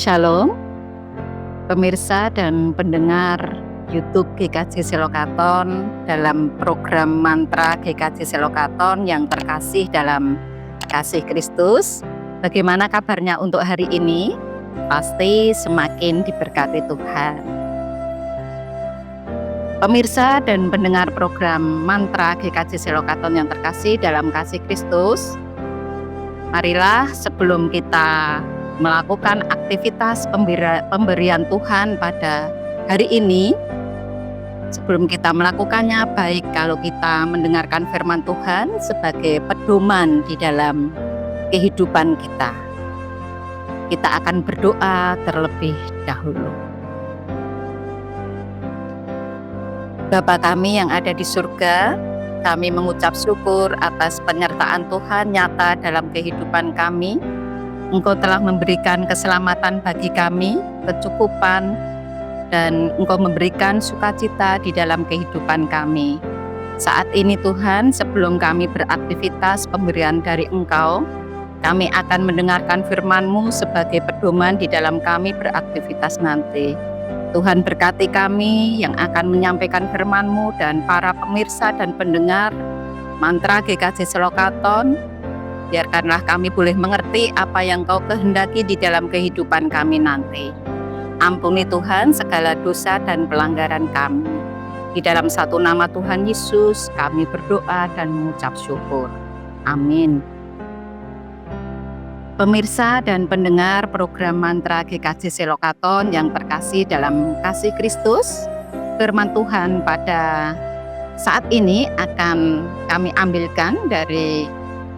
Shalom, pemirsa dan pendengar YouTube GKJ Selokaton dalam program Mantra GKJ Selokaton yang terkasih dalam kasih Kristus. Bagaimana kabarnya untuk hari ini? Pasti semakin diberkati Tuhan. Pemirsa dan pendengar program Mantra GKJ Selokaton yang terkasih dalam kasih Kristus, marilah sebelum kita melakukan aktivitas pemberian Tuhan pada hari ini, sebelum kita melakukannya, baik kalau kita mendengarkan firman Tuhan sebagai pedoman di dalam kehidupan kita. Kita akan berdoa terlebih dahulu. Bapa kami yang ada di surga, kami mengucap syukur atas penyertaan Tuhan nyata dalam kehidupan kami. Engkau telah memberikan keselamatan bagi kami, kecukupan, dan Engkau memberikan sukacita di dalam kehidupan kami. Saat ini Tuhan, sebelum kami beraktivitas pemberian dari Engkau, kami akan mendengarkan firman-Mu sebagai pedoman di dalam kami beraktivitas nanti. Tuhan berkati kami yang akan menyampaikan firman-Mu dan para pemirsa dan pendengar Mantra GKJ Selokaton. Biarkanlah kami boleh mengerti apa yang Kau kehendaki di dalam kehidupan kami nanti. Ampuni Tuhan segala dosa dan pelanggaran kami. Di dalam satu nama Tuhan Yesus kami berdoa dan mengucap syukur. Amin. Pemirsa dan pendengar program Mantra GKJ Selokaton yang terkasih dalam kasih Kristus, firman Tuhan pada saat ini akan kami ambilkan dari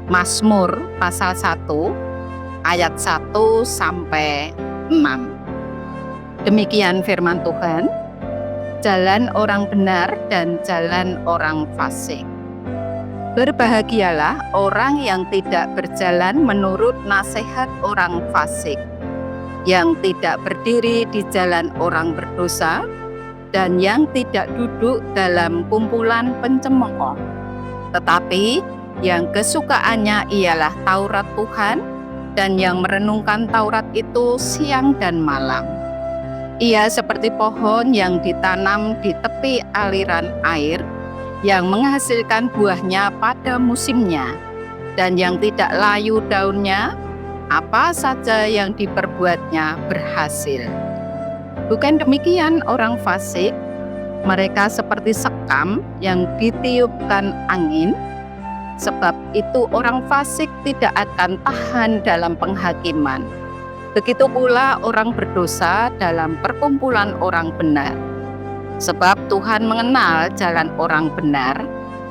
Mazmur pasal 1 ayat 1 sampai 6. Demikian firman Tuhan, jalan orang benar dan jalan orang fasik. Berbahagialah orang yang tidak berjalan menurut nasihat orang fasik, yang tidak berdiri di jalan orang berdosa, dan yang tidak duduk dalam kumpulan pencemooh. Tetapi yang kesukaannya ialah Taurat Tuhan, dan yang merenungkan Taurat itu siang dan malam. Ia seperti pohon yang ditanam di tepi aliran air, yang menghasilkan buahnya pada musimnya, dan yang tidak layu daunnya, apa saja yang diperbuatnya berhasil. Bukan demikian orang fasik, mereka seperti sekam yang ditiupkan angin. Sebab itu orang fasik tidak akan tahan dalam penghakiman. Begitu pula orang berdosa dalam perkumpulan orang benar. Sebab Tuhan mengenal jalan orang benar,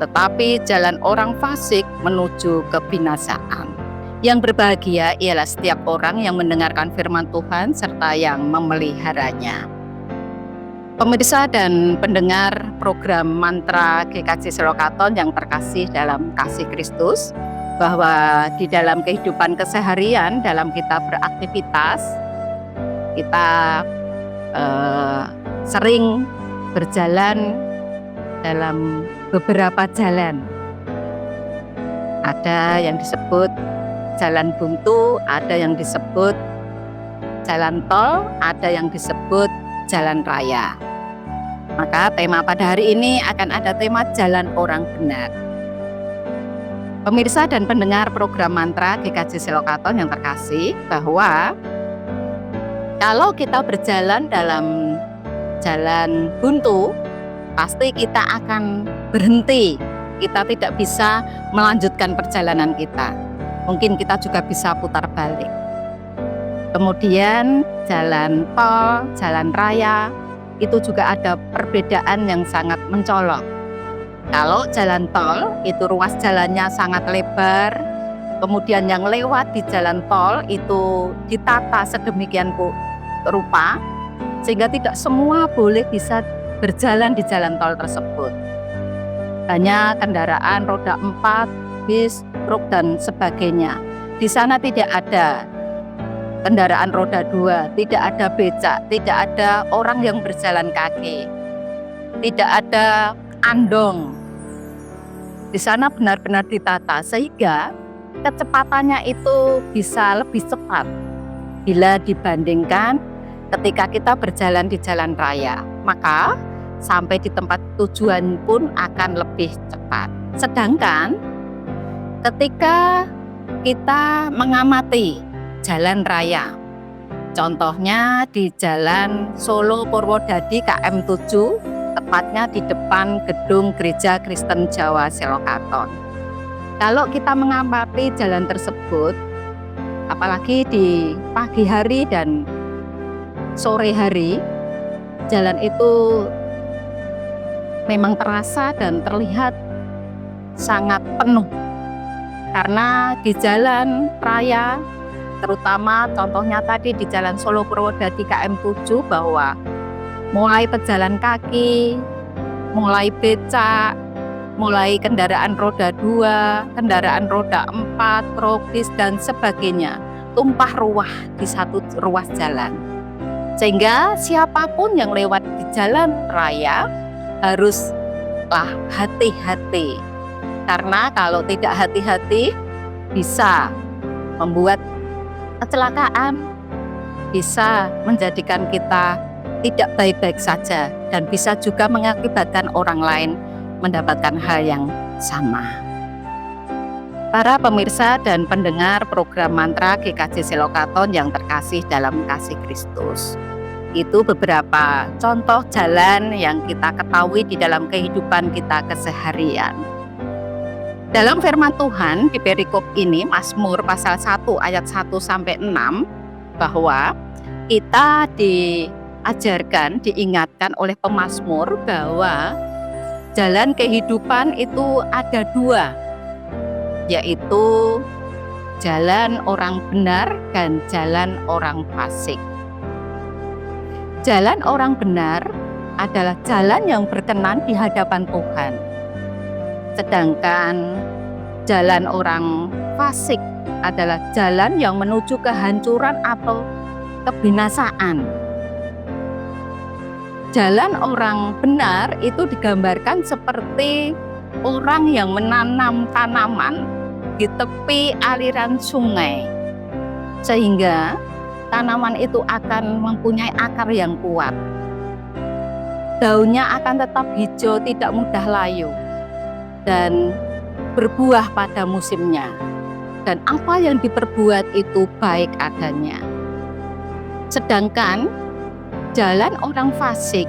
tetapi jalan orang fasik menuju kebinasaan. Yang berbahagia ialah setiap orang yang mendengarkan firman Tuhan serta yang memeliharanya. Pemirsa dan pendengar program Mantra GKJ Selokaton yang terkasih dalam kasih Kristus, bahwa di dalam kehidupan keseharian, dalam kita beraktivitas, kita sering berjalan dalam beberapa jalan. Ada yang disebut jalan buntu, ada yang disebut jalan tol, ada yang disebut jalan raya. Maka tema pada hari ini akan ada tema jalan orang benar. Pemirsa dan pendengar program Mantra GKJ Selokaton yang terkasih, bahwa kalau kita berjalan dalam jalan buntu, pasti kita akan berhenti. Kita tidak bisa melanjutkan perjalanan kita. Mungkin kita juga bisa putar balik. Kemudian jalan tol, jalan raya, itu juga ada perbedaan yang sangat mencolok. Kalau jalan tol, itu ruas jalannya sangat lebar, kemudian yang lewat di jalan tol itu ditata sedemikian rupa, sehingga tidak semua boleh bisa berjalan di jalan tol tersebut. Hanya kendaraan roda 4, bis, truk, dan sebagainya. Di sana tidak ada kendaraan roda 2, tidak ada becak, tidak ada orang yang berjalan kaki, tidak ada andong. Di sana benar-benar ditata sehingga kecepatannya itu bisa lebih cepat. bila dibandingkan ketika kita berjalan di jalan raya. Maka sampai di tempat tujuan pun akan lebih cepat. Sedangkan ketika kita mengamati jalan raya, contohnya di Jalan Solo Purwodadi KM 7, tepatnya di depan gedung Gereja Kristen Jawa Selokaton. Kalau kita mengamati jalan tersebut, apalagi di pagi hari dan sore hari, jalan itu memang terasa dan terlihat sangat penuh. Karena di jalan raya, terutama contohnya tadi di Jalan Solo Purwodadi KM 7, bahwa mulai pejalan kaki, mulai becak, mulai kendaraan roda 2, kendaraan roda 4, krokis dan sebagainya, tumpah ruah di satu ruas jalan. Sehingga siapapun yang lewat di jalan raya haruslah hati-hati. Karena kalau tidak hati-hati bisa membuat kecelakaan, bisa menjadikan kita tidak baik-baik saja, dan bisa juga mengakibatkan orang lain mendapatkan hal yang sama. Para pemirsa dan pendengar program Mantra GKJ Selokaton yang terkasih dalam kasih Kristus, itu beberapa contoh jalan yang kita ketahui di dalam kehidupan kita keseharian. Dalam firman Tuhan di perikop ini, Mazmur pasal 1 ayat 1 sampai 6, bahwa kita diajarkan, diingatkan oleh pemazmur bahwa jalan kehidupan itu ada dua, yaitu jalan orang benar dan jalan orang fasik. Jalan orang benar adalah jalan yang berkenan di hadapan Tuhan. Sedangkan jalan orang fasik adalah jalan yang menuju kehancuran atau kebinasaan. Jalan orang benar itu digambarkan seperti orang yang menanam tanaman di tepi aliran sungai, sehingga tanaman itu akan mempunyai akar yang kuat. Daunnya akan tetap hijau, tidak mudah layu, dan berbuah pada musimnya. Dan apa yang diperbuat itu baik adanya. Sedangkan jalan orang fasik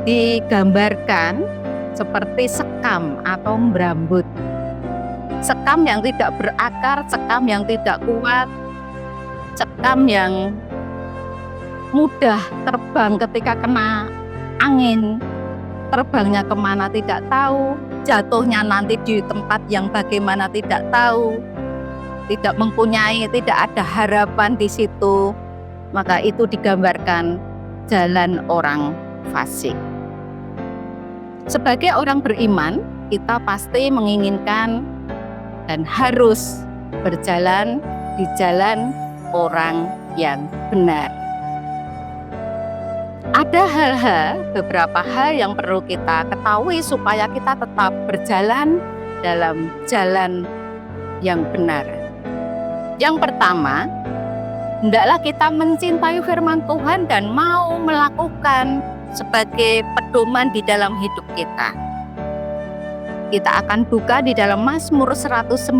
digambarkan seperti sekam atau berambut. Sekam yang tidak berakar, sekam yang tidak kuat, sekam yang mudah terbang ketika kena angin, terbangnya kemana tidak tahu, jatuhnya nanti di tempat yang bagaimana tidak tahu, tidak mempunyai, tidak ada harapan di situ. Maka itu digambarkan jalan orang fasik. Sebagai orang beriman, kita pasti menginginkan dan harus berjalan di jalan orang yang benar. Ada beberapa hal yang perlu kita ketahui supaya kita tetap berjalan dalam jalan yang benar. Yang pertama, hendaklah kita mencintai firman Tuhan dan mau melakukan sebagai pedoman di dalam hidup kita. Kita akan buka di dalam Mazmur 119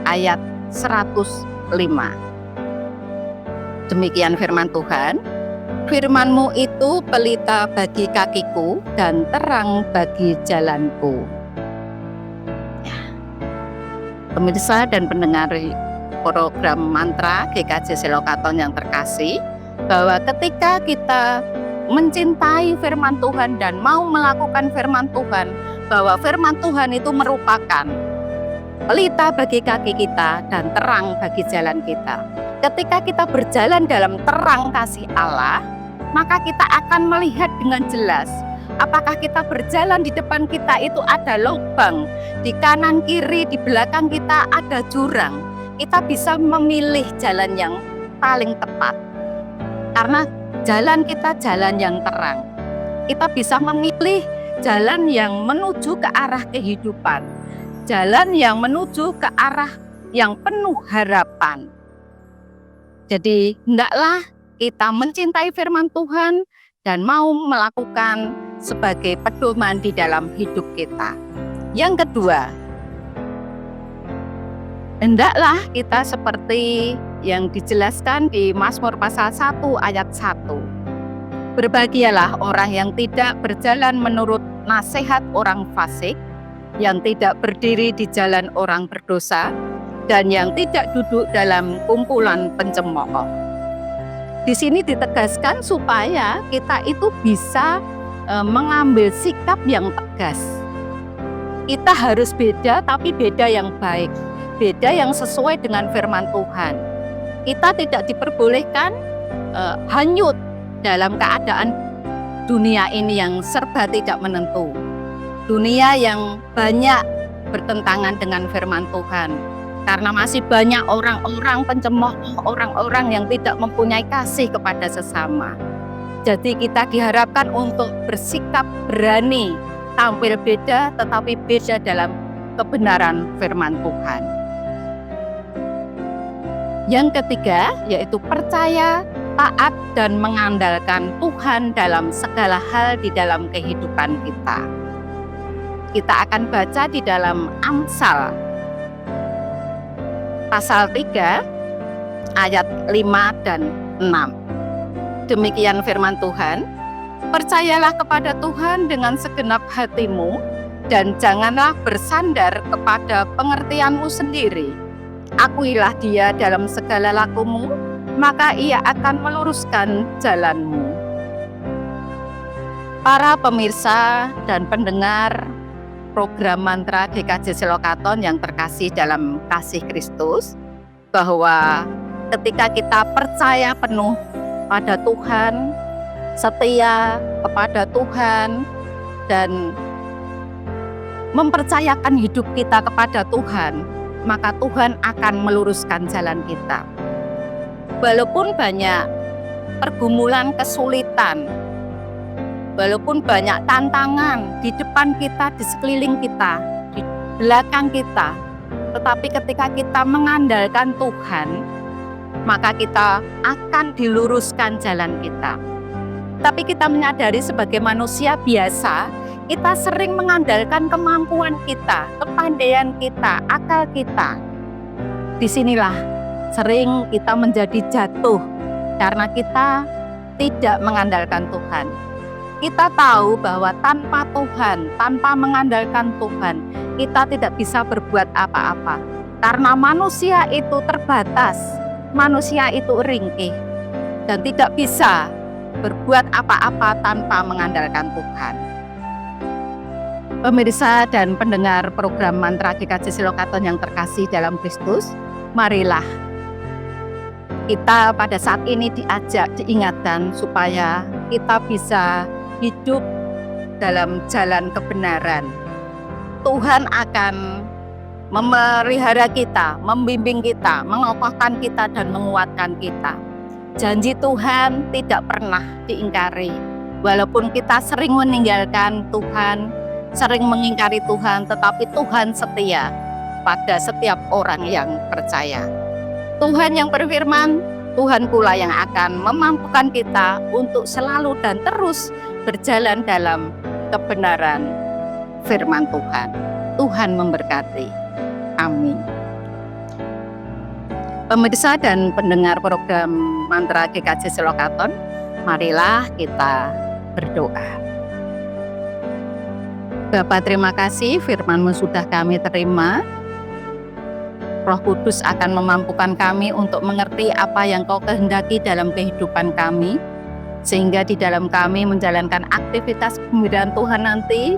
ayat 105. Demikian firman Tuhan. Firman-Mu itu pelita bagi kakiku dan terang bagi jalanku. Ya. Pemirsa dan pendengar program Mantra GKJ Selokaton yang terkasih, bahwa ketika kita mencintai firman Tuhan dan mau melakukan firman Tuhan, bahwa firman Tuhan itu merupakan pelita bagi kaki kita dan terang bagi jalan kita. Ketika kita berjalan dalam terang kasih Allah, maka kita akan melihat dengan jelas apakah kita berjalan di depan kita itu ada lubang, di kanan kiri, di belakang kita ada jurang. Kita bisa memilih jalan yang paling tepat. Karena jalan kita jalan yang terang. Kita bisa memilih jalan yang menuju ke arah kehidupan. Jalan yang menuju ke arah yang penuh harapan. Jadi hendaklah kita mencintai firman Tuhan dan mau melakukan sebagai pedoman di dalam hidup kita. Yang kedua, hendaklah kita seperti yang dijelaskan di Mazmur pasal 1 ayat 1. Berbahagialah orang yang tidak berjalan menurut nasihat orang fasik, yang tidak berdiri di jalan orang berdosa, dan yang tidak duduk dalam kumpulan pencemooh. Di sini ditegaskan supaya kita itu bisa mengambil sikap yang tegas. Kita harus beda, tapi beda yang baik, beda yang sesuai dengan firman Tuhan. Kita tidak diperbolehkan hanyut dalam keadaan dunia ini yang serba tidak menentu. Dunia yang banyak bertentangan dengan firman Tuhan. Karena masih banyak orang-orang pencemooh, orang-orang yang tidak mempunyai kasih kepada sesama. Jadi kita diharapkan untuk bersikap berani, tampil beda tetapi beda dalam kebenaran firman Tuhan. Yang ketiga yaitu percaya, taat, dan mengandalkan Tuhan dalam segala hal di dalam kehidupan kita. Kita akan baca di dalam Amsal pasal 3 ayat 5 dan 6. Demikian firman Tuhan, percayalah kepada Tuhan dengan segenap hatimu dan janganlah bersandar kepada pengertianmu sendiri. Akuilah Dia dalam segala lakumu, maka Ia akan meluruskan jalanmu. Para pemirsa dan pendengar program Mantra GKJ Selokaton yang terkasih dalam kasih Kristus, bahwa ketika kita percaya penuh pada Tuhan, setia kepada Tuhan, dan mempercayakan hidup kita kepada Tuhan, maka Tuhan akan meluruskan jalan kita. Walaupun banyak pergumulan, kesulitan, walaupun banyak tantangan di depan kita, di sekeliling kita, di belakang kita, tetapi ketika kita mengandalkan Tuhan, maka kita akan diluruskan jalan kita. Tapi kita menyadari sebagai manusia biasa, kita sering mengandalkan kemampuan kita, kepandaian kita, akal kita. Disinilah sering kita menjadi jatuh karena kita tidak mengandalkan Tuhan. Kita tahu bahwa tanpa Tuhan, tanpa mengandalkan Tuhan, kita tidak bisa berbuat apa-apa. Karena manusia itu terbatas, manusia itu ringkih, dan tidak bisa berbuat apa-apa tanpa mengandalkan Tuhan. Pemirsa dan pendengar program Mantra GKJ Selokaton yang terkasih dalam Kristus, marilah kita pada saat ini diajak, diingatkan supaya kita bisa hidup dalam jalan kebenaran. Tuhan akan memelihara kita, membimbing kita, mengokohkan kita, dan menguatkan kita. Janji Tuhan tidak pernah diingkari. Walaupun kita sering meninggalkan Tuhan, sering mengingkari Tuhan, tetapi Tuhan setia pada setiap orang yang percaya. Tuhan yang berfirman, Tuhan pula yang akan memampukan kita untuk selalu dan terus berjalan dalam kebenaran firman Tuhan. Tuhan memberkati. Amin. Pemirsa dan pendengar program Mantra GKJ Selokaton, marilah kita berdoa. Bapa, terima kasih firman-Mu sudah kami terima. Roh Kudus akan memampukan kami untuk mengerti apa yang Kau kehendaki dalam kehidupan kami, sehingga di dalam kami menjalankan aktivitas pemberian Tuhan nanti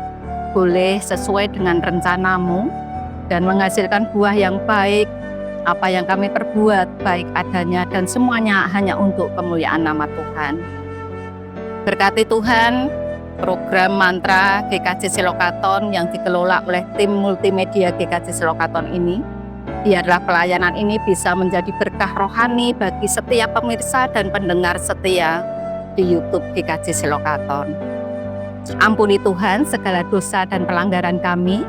boleh sesuai dengan rencana-Mu dan menghasilkan buah yang baik. Apa yang kami perbuat baik adanya dan semuanya hanya untuk kemuliaan nama Tuhan. Berkati Tuhan program Mantra GKJ Selokaton yang dikelola oleh tim multimedia GKJ Selokaton ini. Biarlah pelayanan ini bisa menjadi berkah rohani bagi setiap pemirsa dan pendengar setia di YouTube GKJ Selokaton. Ampuni Tuhan segala dosa dan pelanggaran kami.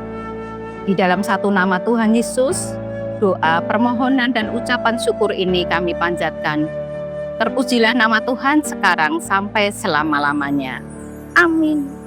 Di dalam satu nama Tuhan Yesus, doa, permohonan, dan ucapan syukur ini kami panjatkan. Terpujilah nama Tuhan sekarang sampai selama-lamanya. Amin.